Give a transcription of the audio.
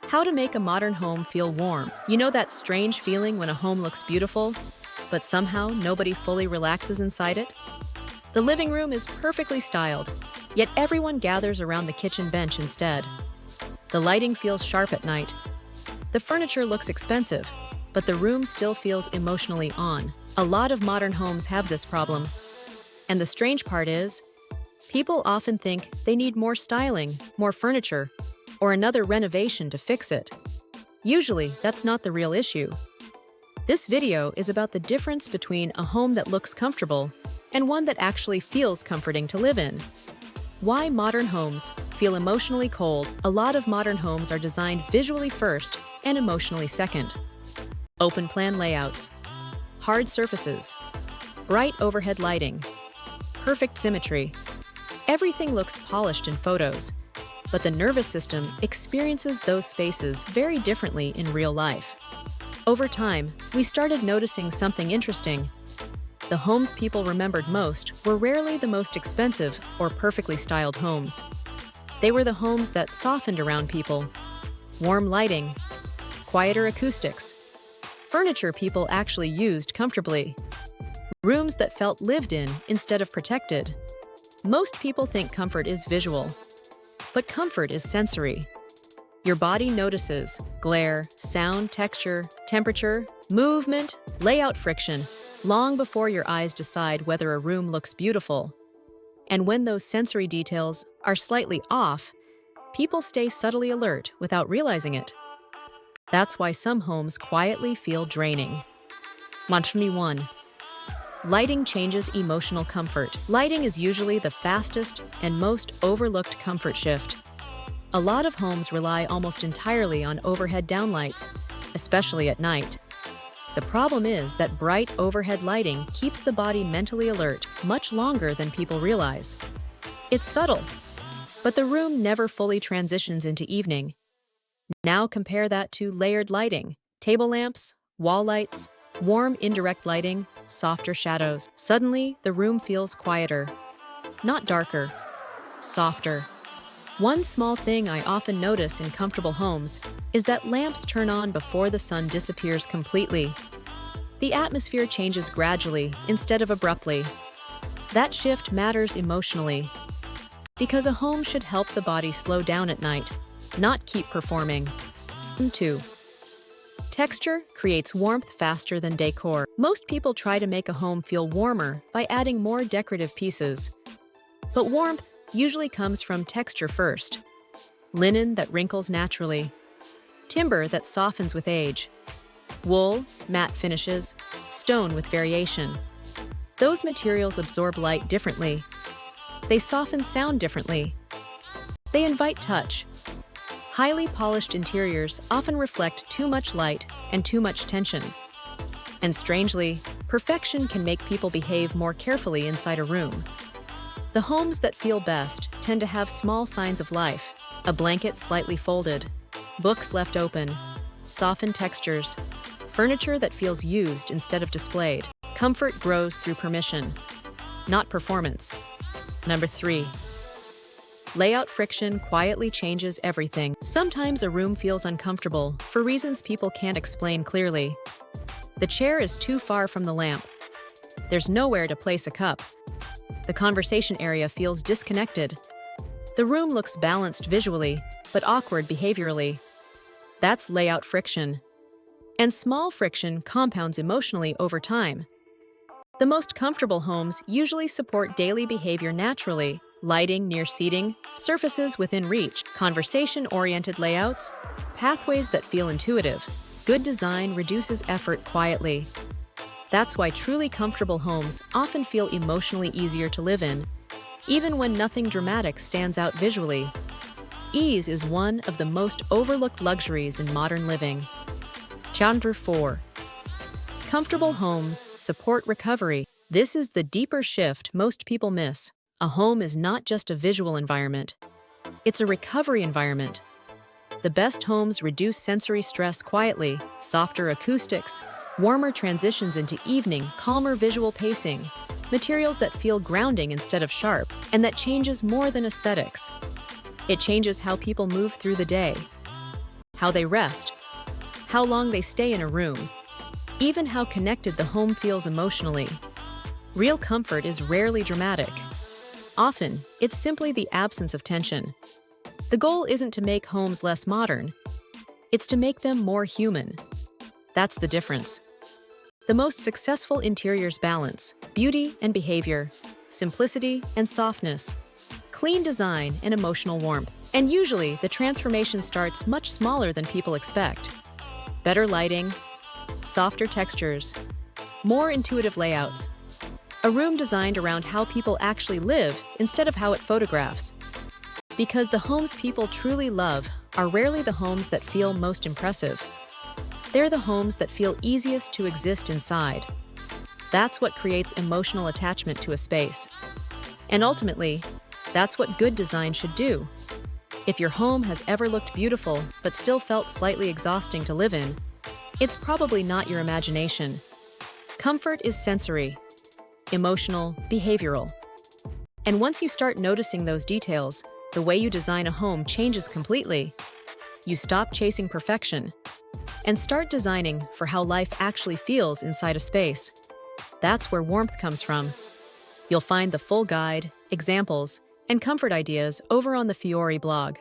How to make a modern home feel warm. You know that strange feeling when a home looks beautiful, but somehow nobody fully relaxes inside it? The living room is perfectly styled, yet everyone gathers around the kitchen bench instead. The lighting feels sharp at night. The furniture looks expensive, but the room still feels emotionally on. A lot of modern homes have this problem. And the strange part is, people often think they need more styling, more furniture, or another renovation to fix it. Usually, that's not the real issue. This video is about the difference between a home that looks comfortable and one that actually feels comforting to live in. Why modern homes feel emotionally cold. A lot of modern homes are designed visually first and emotionally second. Open plan layouts, hard surfaces, bright overhead lighting, perfect symmetry. Everything looks polished in photos, but the nervous system experiences those spaces very differently in real life. Over time, we started noticing something interesting. The homes people remembered most were rarely the most expensive or perfectly styled homes. They were the homes that softened around people. Warm lighting, quieter acoustics, furniture people actually used comfortably, rooms that felt lived in instead of protected. Most people think comfort is visual, but comfort is sensory. Your body notices glare, sound, texture, temperature, movement, layout friction, long before your eyes decide whether a room looks beautiful. And when those sensory details are slightly off, people stay subtly alert without realizing it. That's why some homes quietly feel draining. Mantra 1. Lighting changes emotional comfort. Lighting is usually the fastest and most overlooked comfort shift. A lot of homes rely almost entirely on overhead downlights, especially at night. The problem is that bright overhead lighting keeps the body mentally alert much longer than people realize. It's subtle, but the room never fully transitions into evening. Now compare that to layered lighting, table lamps, wall lights, warm indirect lighting, softer shadows. Suddenly, the room feels quieter. Not darker, softer. One small thing I often notice in comfortable homes is that lamps turn on before the sun disappears completely. The atmosphere changes gradually instead of abruptly. That shift matters emotionally, because a home should help the body slow down at night, not keep performing. 2. Texture creates warmth faster than decor. Most people try to make a home feel warmer by adding more decorative pieces. But warmth usually comes from texture first. Linen that wrinkles naturally. Timber that softens with age. Wool, matte finishes, stone with variation. Those materials absorb light differently. They soften sound differently. They invite touch. Highly polished interiors often reflect too much light and too much tension. And strangely, perfection can make people behave more carefully inside a room. The homes that feel best tend to have small signs of life, a blanket slightly folded, books left open, softened textures, furniture that feels used instead of displayed. Comfort grows through permission, not performance. 3. Layout friction quietly changes everything. Sometimes a room feels uncomfortable for reasons people can't explain clearly. The chair is too far from the lamp. There's nowhere to place a cup. The conversation area feels disconnected. The room looks balanced visually, but awkward behaviorally. That's layout friction. And small friction compounds emotionally over time. The most comfortable homes usually support daily behavior naturally. Lighting near seating, surfaces within reach, conversation-oriented layouts, pathways that feel intuitive. Good design reduces effort quietly. That's why truly comfortable homes often feel emotionally easier to live in, even when nothing dramatic stands out visually. Ease is one of the most overlooked luxuries in modern living. Chapter 4. Comfortable homes support recovery. This is the deeper shift most people miss. A home is not just a visual environment. It's a recovery environment. The best homes reduce sensory stress quietly, softer acoustics, warmer transitions into evening, calmer visual pacing, materials that feel grounding instead of sharp, and that changes more than aesthetics. It changes how people move through the day. how they rest, how long they stay in a room, even how connected the home feels emotionally. Real comfort is rarely dramatic. Often, it's simply the absence of tension. The goal isn't to make homes less modern, it's to make them more human. That's the difference. The most successful interiors balance beauty and behavior, simplicity and softness, clean design and emotional warmth. And usually, the transformation starts much smaller than people expect. Better lighting, softer textures, more intuitive layouts. A room designed around how people actually live instead of how it photographs. Because the homes people truly love are rarely the homes that feel most impressive. They're the homes that feel easiest to exist inside. That's what creates emotional attachment to a space. And ultimately, that's what good design should do. If your home has ever looked beautiful but still felt slightly exhausting to live in, it's probably not your imagination. Comfort is sensory, emotional, behavioral. And once you start noticing those details, the way you design a home changes completely. You stop chasing perfection and start designing for how life actually feels inside a space. That's where warmth comes from. You'll find the full guide, examples, and comfort ideas over on the Fiore blog.